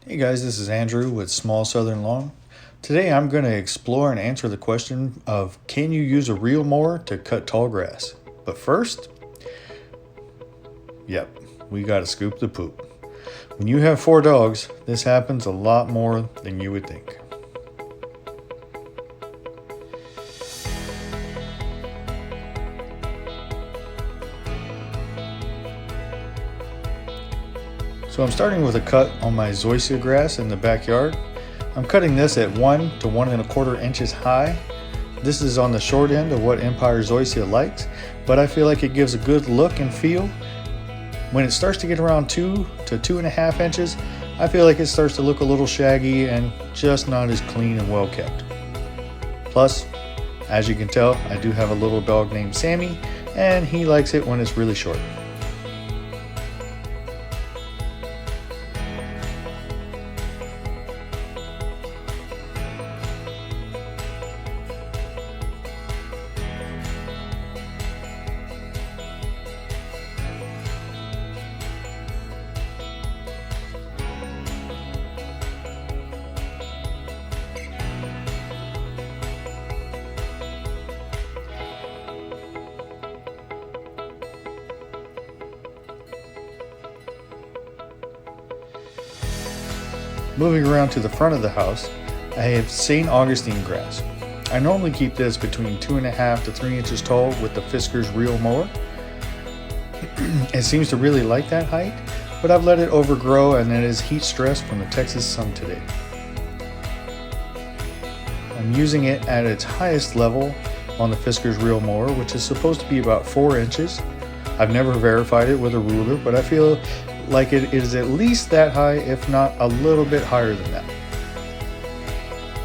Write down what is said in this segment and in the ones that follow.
Hey guys, this is Andrew with Small Southern Lawn. Today I'm going to explore and answer the question of can you use a real mower to cut tall grass? But first, we got to scoop the poop. When you have 4 dogs, this happens a lot more than you would think. So I'm starting with a cut on my Zoysia grass in the backyard. I'm cutting this at 1 to 1 1/4 inches high. This is on the short end of what Empire Zoysia likes, but I feel like it gives a good look and feel. When it starts to get around 2 to 2.5 inches, I feel like it starts to look a little shaggy and just not as clean and well kept. Plus, as you can tell, I do have a little dog named Sammy, and he likes it when it's really short. Moving around to the front of the house, I have St. Augustine grass. I normally keep this between 2.5 to 3 inches tall with the Fiskars reel mower. It seems to really like that height, but I've let it overgrow and it is heat stress from the Texas sun today. I'm using it at its highest level on the Fiskars reel mower, which is supposed to be about 4 inches. I've never verified it with a ruler, but I feel like it is at least that high, if not a little bit higher than that.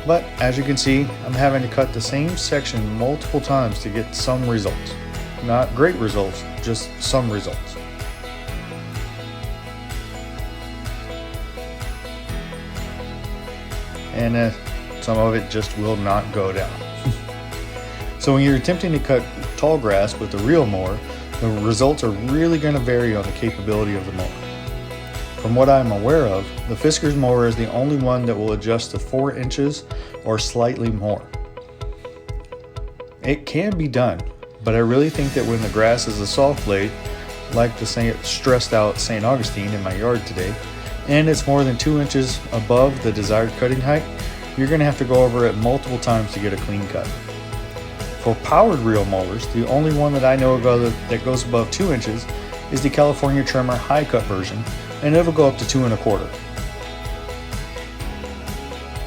But as you can see, I'm having to cut the same section multiple times to get some results. Not great results, just some results. And some of it just will not go down. So when you're attempting to cut tall grass with a reel mower, the results are really going to vary on the capability of the mower. From what I'm aware of, the Fiskars mower is the only one that will adjust to 4 inches or slightly more. It can be done, but I really think that when the grass is a soft blade, like the stressed out St. Augustine in my yard today, and it's more than 2 inches above the desired cutting height, you're going to have to go over it multiple times to get a clean cut. For powered reel mowers, the only one that I know of that goes above 2 inches is the California Trimmer high cut version, and it'll go up to 2 1/4.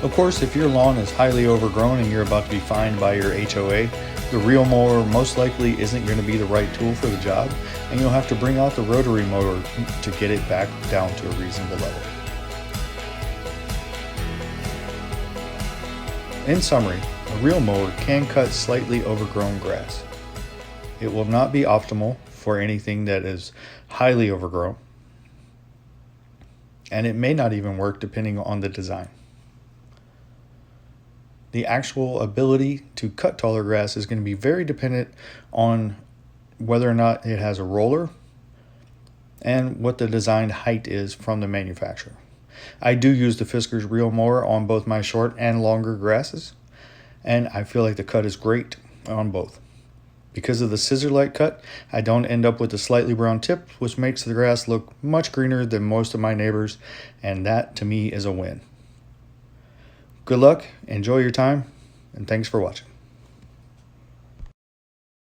Of course, if your lawn is highly overgrown and you're about to be fined by your HOA, the reel mower most likely isn't going to be the right tool for the job, and you'll have to bring out the rotary mower to get it back down to a reasonable level. In summary, a reel mower can cut slightly overgrown grass. It will not be optimal for anything that is highly overgrown, and it may not even work depending on the design. The actual ability to cut taller grass is going to be very dependent on whether or not it has a roller and what the designed height is from the manufacturer. I do use the Fiskars reel mower on both my short and longer grasses, and I feel like the cut is great on both. Because of the scissor-like cut, I don't end up with a slightly brown tip, which makes the grass look much greener than most of my neighbors, and that to me is a win. Good luck, enjoy your time, and thanks for watching.